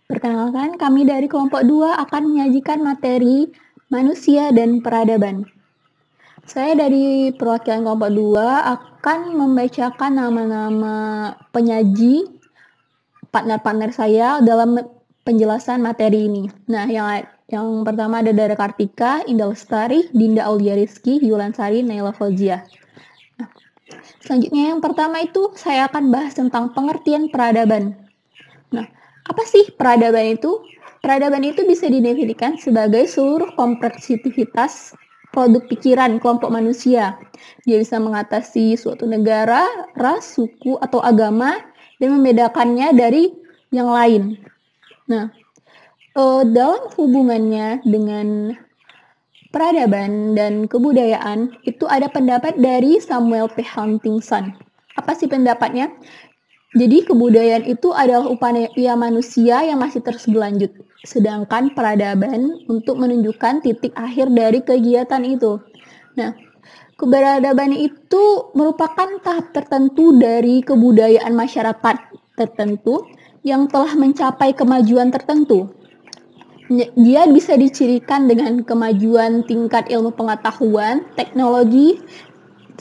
Perkenalkan, kami dari kelompok 2 akan menyajikan materi manusia dan peradaban. Saya dari perwakilan kelompok 2 akan membacakan nama-nama penyaji partner-partner saya dalam penjelasan materi ini. Nah, yang pertama ada Dara Kartika, Indah Lestari, Dinda Aulia Rizky, Yulan Sari, Naila Fauzia. Nah, selanjutnya yang pertama itu saya akan bahas tentang pengertian peradaban. Nah, apa sih peradaban itu? Peradaban itu bisa didefinisikan sebagai seluruh kompleksitas produk pikiran kelompok manusia. Dia bisa mengatasi suatu negara, ras, suku, atau agama, dan membedakannya dari yang lain. Nah, dalam hubungannya dengan peradaban dan kebudayaan, itu ada pendapat dari Samuel P. Huntington. Apa sih pendapatnya? Jadi kebudayaan itu adalah upaya manusia yang masih terus berlanjut, sedangkan peradaban untuk menunjukkan titik akhir dari kegiatan itu. Nah, keberadaban itu merupakan tahap tertentu dari kebudayaan masyarakat tertentu yang telah mencapai kemajuan tertentu. Dia bisa dicirikan dengan kemajuan tingkat ilmu pengetahuan, teknologi,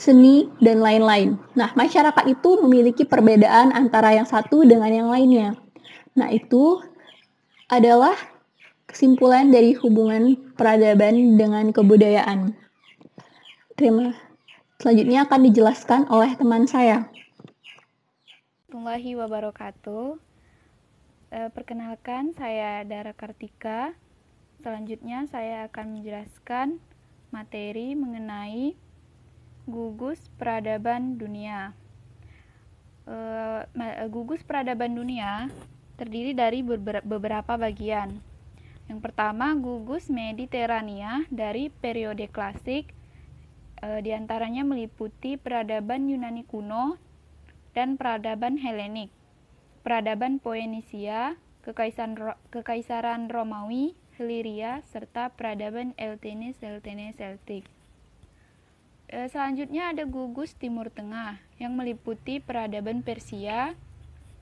seni, dan lain-lain. Nah, masyarakat itu memiliki perbedaan antara yang satu dengan yang lainnya. Nah, itu adalah kesimpulan dari hubungan peradaban dengan kebudayaan. Selanjutnya akan dijelaskan oleh teman saya. Warahmatullahi wabarakatuh. Perkenalkan, saya Dara Kartika. Selanjutnya saya akan menjelaskan materi mengenai gugus peradaban dunia. Gugus peradaban dunia terdiri dari beberapa bagian. Yang pertama, gugus Mediterania dari periode klasik, diantaranya meliputi peradaban Yunani kuno dan peradaban Helenik, peradaban Poenisia, Kekaisaran Romawi, Hiliria, serta peradaban Celtic. Selanjutnya ada gugus Timur Tengah yang meliputi peradaban Persia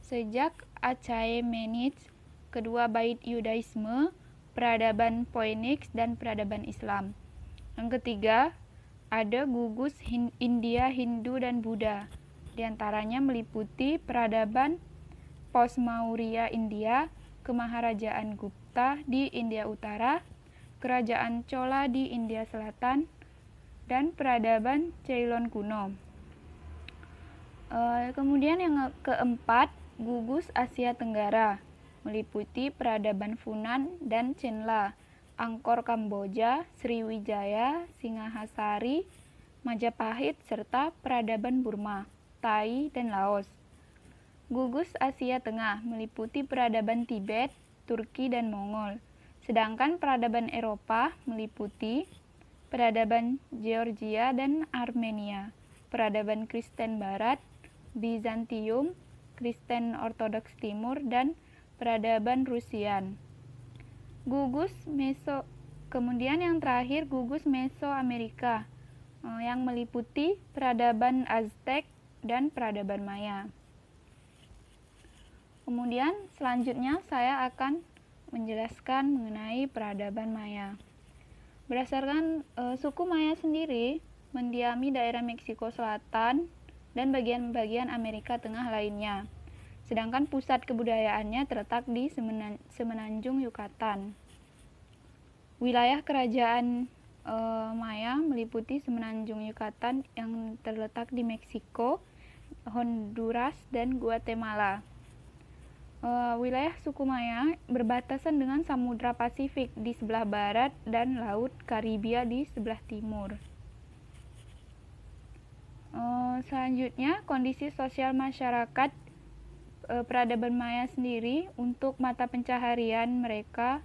sejak Achaemenid, kedua bait Yudaisme, peradaban Phoenix, dan peradaban Islam. Yang ketiga ada gugus India, Hindu, dan Buddha. Di antaranya meliputi peradaban Pos-Maurya India, Kemaharajaan Gupta di India Utara, Kerajaan Chola di India Selatan, dan peradaban Ceylon kuno. Kemudian yang keempat, gugus Asia Tenggara, meliputi peradaban Funan dan Chenla, Angkor Kamboja, Sriwijaya, Singhasari, Majapahit, serta peradaban Burma, Thai, dan Laos. Gugus Asia Tengah meliputi peradaban Tibet, Turki, dan Mongol. Sedangkan peradaban Eropa meliputi peradaban Georgia dan Armenia, peradaban Kristen Barat, Bizantium, Kristen Ortodoks Timur, dan peradaban Rusian. Kemudian yang terakhir gugus Mesoamerika, yang meliputi peradaban Aztec dan peradaban Maya. Kemudian selanjutnya saya akan menjelaskan mengenai peradaban Maya. Berdasarkan suku Maya sendiri mendiami daerah Meksiko Selatan dan bagian-bagian Amerika Tengah lainnya. Sedangkan pusat kebudayaannya terletak di Semenanjung Yucatan. Wilayah kerajaan Maya meliputi Semenanjung Yucatan yang terletak di Meksiko, Honduras, dan Guatemala. Wilayah suku Maya berbatasan dengan Samudra Pasifik di sebelah barat dan Laut Karibia di sebelah timur. Selanjutnya, kondisi sosial masyarakat peradaban Maya sendiri. Untuk mata pencaharian mereka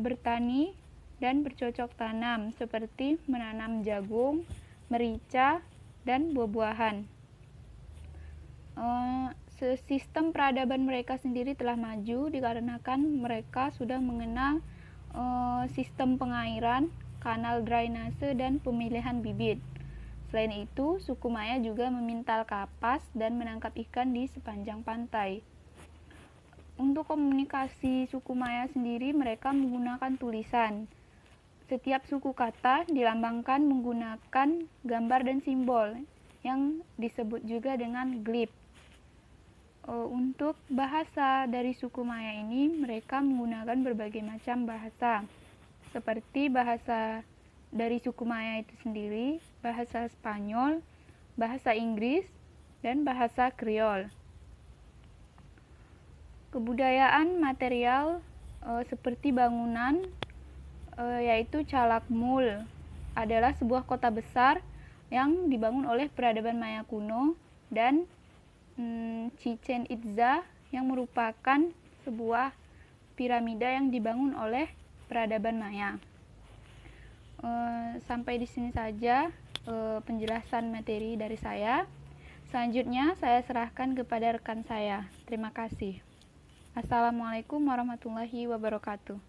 bertani dan bercocok tanam seperti menanam jagung, merica, dan buah-buahan. Sistem peradaban mereka sendiri telah maju dikarenakan mereka sudah mengenal sistem pengairan, kanal drainase, dan pemilihan bibit. Selain itu, suku Maya juga memintal kapas dan menangkap ikan di sepanjang pantai. Untuk komunikasi suku Maya sendiri, mereka menggunakan tulisan. Setiap suku kata dilambangkan menggunakan gambar dan simbol yang disebut juga dengan glif. Untuk bahasa dari suku Maya ini, mereka menggunakan berbagai macam bahasa, seperti bahasa dari suku Maya itu sendiri, bahasa Spanyol, bahasa Inggris, dan bahasa Kriol. Kebudayaan material seperti bangunan, yaitu Calakmul, adalah sebuah kota besar yang dibangun oleh peradaban Maya kuno, dan Chichen Itza yang merupakan sebuah piramida yang dibangun oleh peradaban Maya. Sampai di sini saja penjelasan materi dari saya. Selanjutnya saya serahkan kepada rekan saya. Terima kasih. Assalamualaikum warahmatullahi wabarakatuh.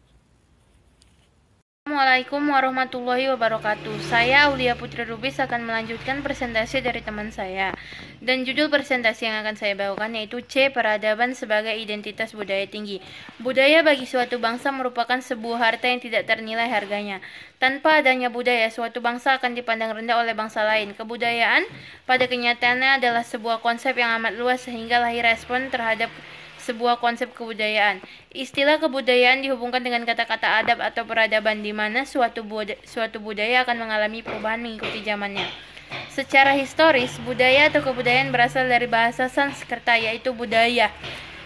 Assalamualaikum warahmatullahi wabarakatuh. Saya Aulia Putri Rubis akan melanjutkan presentasi dari teman saya. Dan judul presentasi yang akan saya bawakan yaitu C. Peradaban sebagai Identitas Budaya Tinggi. Budaya bagi suatu bangsa merupakan sebuah harta yang tidak ternilai harganya. Tanpa adanya budaya, suatu bangsa akan dipandang rendah oleh bangsa lain. Kebudayaan pada kenyataannya adalah sebuah konsep yang amat luas sehingga lahir respon terhadap sebuah konsep kebudayaan. Istilah kebudayaan dihubungkan dengan kata-kata adab atau peradaban, di mana suatu budaya akan mengalami perubahan mengikuti zamannya. Secara historis, budaya atau kebudayaan berasal dari bahasa Sanskerta, yaitu budaya,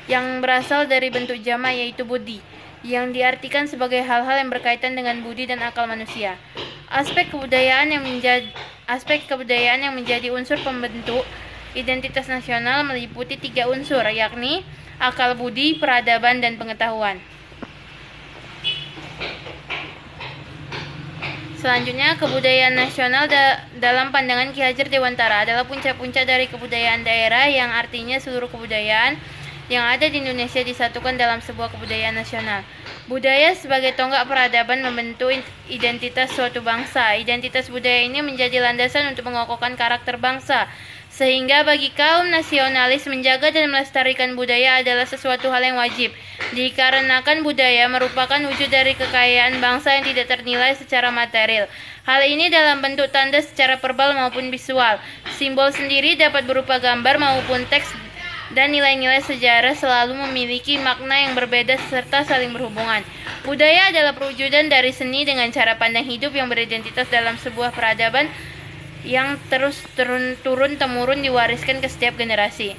yang berasal dari bentuk jamak, yaitu budi, yang diartikan sebagai hal-hal yang berkaitan dengan budi dan akal manusia. Aspek kebudayaan yang menjadi unsur pembentuk identitas nasional meliputi 3 unsur, yakni akal budi, peradaban, dan pengetahuan. Selanjutnya, kebudayaan nasional dalam pandangan Ki Hajar Dewantara adalah puncak-puncak dari kebudayaan daerah, yang artinya seluruh kebudayaan yang ada di Indonesia disatukan dalam sebuah kebudayaan nasional. Budaya sebagai tonggak peradaban membentuk identitas suatu bangsa. Identitas budaya ini menjadi landasan untuk mengokohkan karakter bangsa, sehingga bagi kaum nasionalis menjaga dan melestarikan budaya adalah sesuatu hal yang wajib, dikarenakan budaya merupakan wujud dari kekayaan bangsa yang tidak ternilai secara material. Hal ini dalam bentuk tanda secara verbal maupun visual. Simbol sendiri dapat berupa gambar maupun teks, dan nilai-nilai sejarah selalu memiliki makna yang berbeda serta saling berhubungan. Budaya adalah perwujudan dari seni dengan cara pandang hidup yang beridentitas dalam sebuah peradaban yang terus turun-temurun diwariskan ke setiap generasi.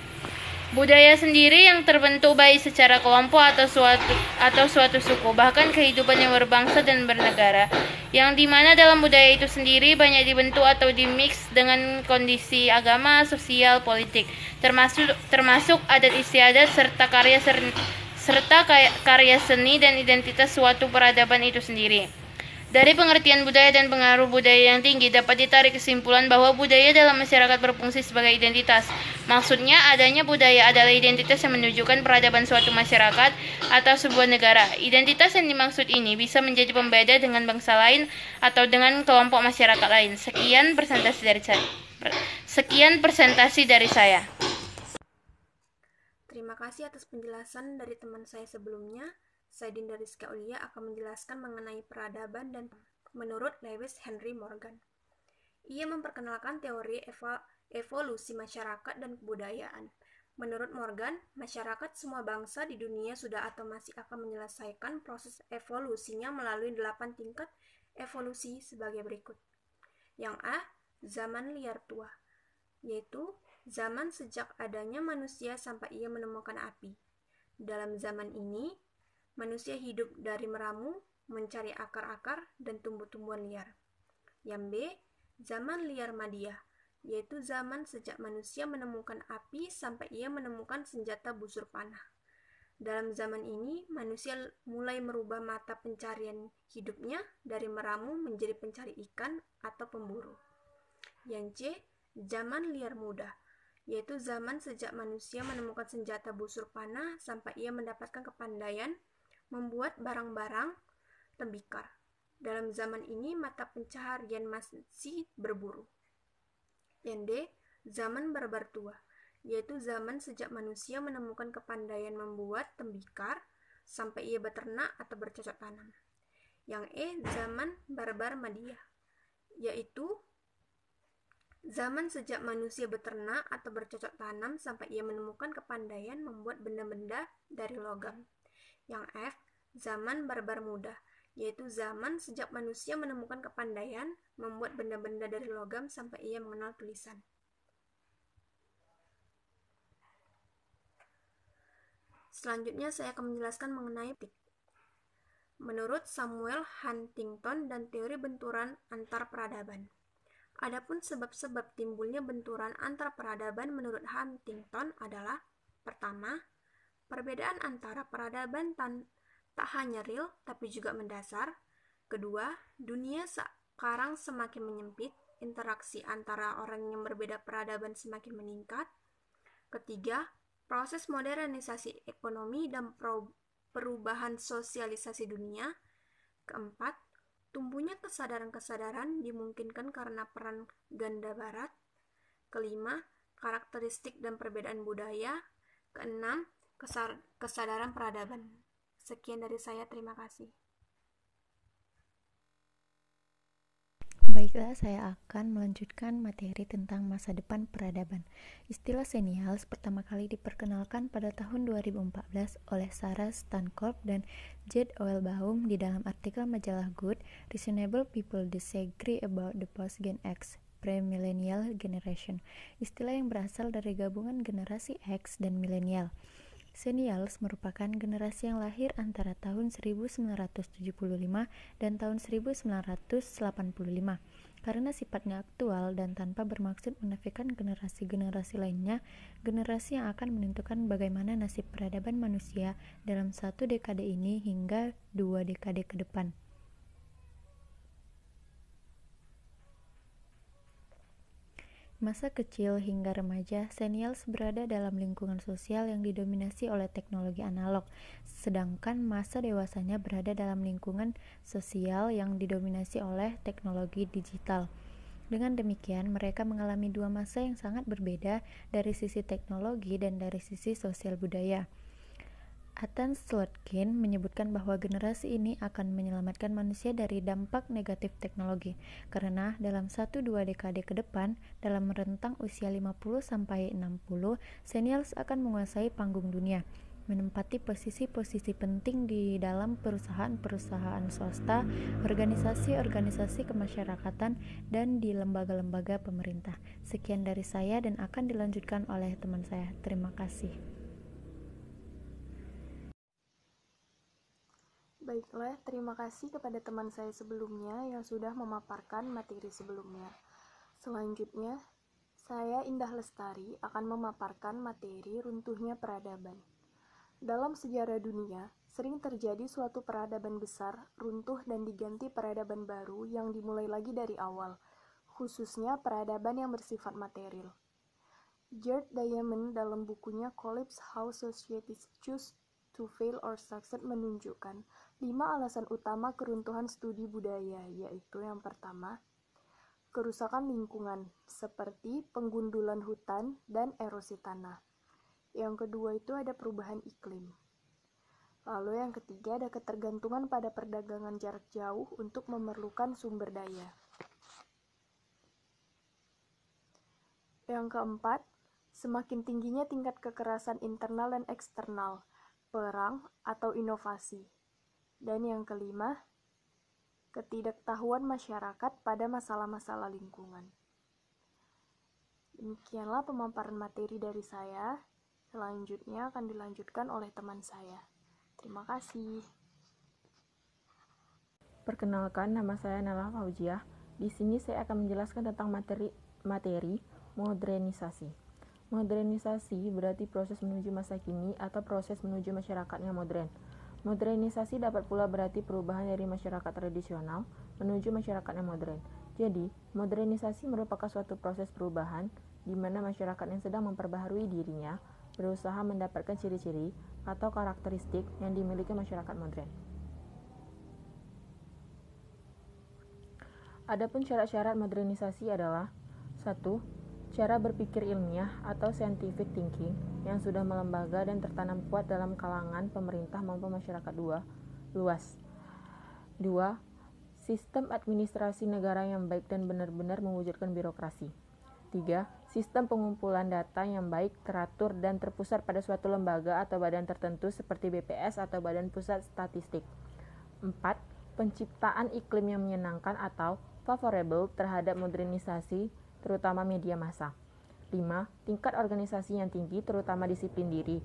Budaya sendiri yang terbentuk baik secara kelompok atau suatu suku, bahkan kehidupan yang berbangsa dan bernegara, yang dimana dalam budaya itu sendiri banyak dibentuk atau dimix dengan kondisi agama, sosial, politik, termasuk adat istiadat serta karya seni dan identitas suatu peradaban itu sendiri. Dari pengertian budaya dan pengaruh budaya yang tinggi dapat ditarik kesimpulan bahwa budaya dalam masyarakat berfungsi sebagai identitas. Maksudnya, adanya budaya adalah identitas yang menunjukkan peradaban suatu masyarakat atau sebuah negara. Identitas yang dimaksud ini bisa menjadi pembeda dengan bangsa lain atau dengan kelompok masyarakat lain. Sekian presentasi dari saya. Terima kasih atas penjelasan dari teman saya sebelumnya. Saya Dinda Rizka Aulia akan menjelaskan mengenai peradaban dan menurut Lewis Henry Morgan. Ia memperkenalkan teori evolusi masyarakat dan kebudayaan. Menurut Morgan, masyarakat semua bangsa di dunia sudah atau masih akan menyelesaikan proses evolusinya melalui 8 tingkat evolusi sebagai berikut. Yang A, zaman liar tua, yaitu zaman sejak adanya manusia sampai ia menemukan api. Dalam zaman ini, manusia hidup dari meramu, mencari akar-akar, dan tumbuh-tumbuhan liar. Yang B, zaman liar Madiyah, yaitu zaman sejak manusia menemukan api sampai ia menemukan senjata busur panah. Dalam zaman ini, manusia mulai merubah mata pencarian hidupnya dari meramu menjadi pencari ikan atau pemburu. Yang C, zaman liar muda, yaitu zaman sejak manusia menemukan senjata busur panah sampai ia mendapatkan kepandaian membuat barang-barang tembikar. Dalam zaman ini mata pencaharian masih berburu. Yang D, zaman barbar tua, yaitu zaman sejak manusia menemukan kepandaian membuat tembikar sampai ia beternak atau bercocok tanam. Yang E, zaman barbar Madia, yaitu zaman sejak manusia beternak atau bercocok tanam sampai ia menemukan kepandaian membuat benda-benda dari logam. Yang F, zaman barbar muda, yaitu zaman sejak manusia menemukan kepandaian membuat benda-benda dari logam sampai ia mengenal tulisan. Selanjutnya saya akan menjelaskan mengenai tik. Menurut Samuel Huntington dan teori benturan antar peradaban. Adapun sebab-sebab timbulnya benturan antar peradaban menurut Huntington adalah: pertama, perbedaan antara peradaban tak hanya real tapi juga mendasar. Kedua, dunia sekarang semakin menyempit, interaksi antara orang yang berbeda peradaban semakin meningkat. Ketiga, proses modernisasi ekonomi dan perubahan sosialisasi dunia. Keempat, tumbuhnya kesadaran-kesadaran dimungkinkan karena peran ganda barat. Kelima, karakteristik dan perbedaan budaya. Keenam, kesadaran peradaban. Sekian dari saya, terima kasih. Baiklah, saya akan melanjutkan materi tentang masa depan peradaban. Istilah senials pertama kali diperkenalkan pada tahun 2014 oleh Sarah Stancorp dan Jed Oelbaum di dalam artikel majalah Good, Reasonable People Disagree About the Post-Gen X, Pre-Millennial Generation. Istilah yang berasal dari gabungan generasi X dan milenial. Senials merupakan generasi yang lahir antara tahun 1975 dan tahun 1985. Karena sifatnya aktual dan tanpa bermaksud menafikan generasi-generasi lainnya, generasi yang akan menentukan bagaimana nasib peradaban manusia dalam 1 dekade ini hingga 2 dekade ke depan. Masa kecil hingga remaja, senials berada dalam lingkungan sosial yang didominasi oleh teknologi analog, sedangkan masa dewasanya berada dalam lingkungan sosial yang didominasi oleh teknologi digital. Dengan demikian, mereka mengalami 2 masa yang sangat berbeda dari sisi teknologi dan dari sisi sosial budaya. Ethan Slotkin menyebutkan bahwa generasi ini akan menyelamatkan manusia dari dampak negatif teknologi, karena dalam 1-2 dekade ke depan, dalam rentang usia 50-60, senials akan menguasai panggung dunia, menempati posisi-posisi penting di dalam perusahaan-perusahaan swasta, organisasi-organisasi kemasyarakatan, dan di lembaga-lembaga pemerintah. Sekian dari saya dan akan dilanjutkan oleh teman saya. Terima kasih. Baiklah, terima kasih kepada teman saya sebelumnya yang sudah memaparkan materi sebelumnya. Selanjutnya, saya Indah Lestari akan memaparkan materi runtuhnya peradaban. Dalam sejarah dunia, sering terjadi suatu peradaban besar runtuh dan diganti peradaban baru yang dimulai lagi dari awal, khususnya peradaban yang bersifat material. Jared Diamond dalam bukunya Collapse: How Societies Choose to Fail or Succeed menunjukkan 5 alasan utama keruntuhan studi budaya, yaitu yang pertama, kerusakan lingkungan, seperti penggundulan hutan dan erosi tanah. Yang kedua itu ada perubahan iklim. Lalu yang ketiga ada ketergantungan pada perdagangan jarak jauh untuk memerlukan sumber daya. Yang keempat, semakin tingginya tingkat kekerasan internal dan eksternal, perang atau inovasi. Dan yang kelima, ketidaktahuan masyarakat pada masalah-masalah lingkungan. Demikianlah pemaparan materi dari saya. Selanjutnya akan dilanjutkan oleh teman saya. Terima kasih. Perkenalkan, nama saya Nala Fauziah. Di sini saya akan menjelaskan tentang materi modernisasi. Modernisasi berarti proses menuju masa kini atau proses menuju masyarakat yang modern. Modernisasi dapat pula berarti perubahan dari masyarakat tradisional menuju masyarakat yang modern. Jadi, modernisasi merupakan suatu proses perubahan di mana masyarakat yang sedang memperbaharui dirinya berusaha mendapatkan ciri-ciri atau karakteristik yang dimiliki masyarakat modern. Adapun syarat-syarat modernisasi adalah 1. Cara berpikir ilmiah atau scientific thinking yang sudah melembaga dan tertanam kuat dalam kalangan pemerintah maupun masyarakat luas. 2. Sistem administrasi negara yang baik dan benar-benar mewujudkan birokrasi. 3. Sistem pengumpulan data yang baik, teratur, dan terpusat pada suatu lembaga atau badan tertentu seperti BPS atau Badan Pusat Statistik. 4. Penciptaan iklim yang menyenangkan atau favorable terhadap modernisasi, terutama media massa. 5. Tingkat organisasi yang tinggi, terutama disiplin diri.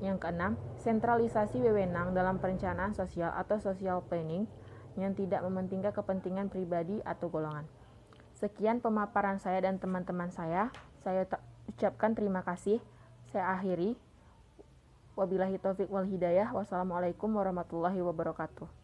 Yang keenam, sentralisasi wewenang dalam perencanaan sosial atau social planning yang tidak mementingkan kepentingan pribadi atau golongan. Sekian pemaparan saya dan teman-teman saya. Saya ucapkan terima kasih. Saya akhiri. Wabillahi taufiq wal hidayah. Wassalamualaikum warahmatullahi wabarakatuh.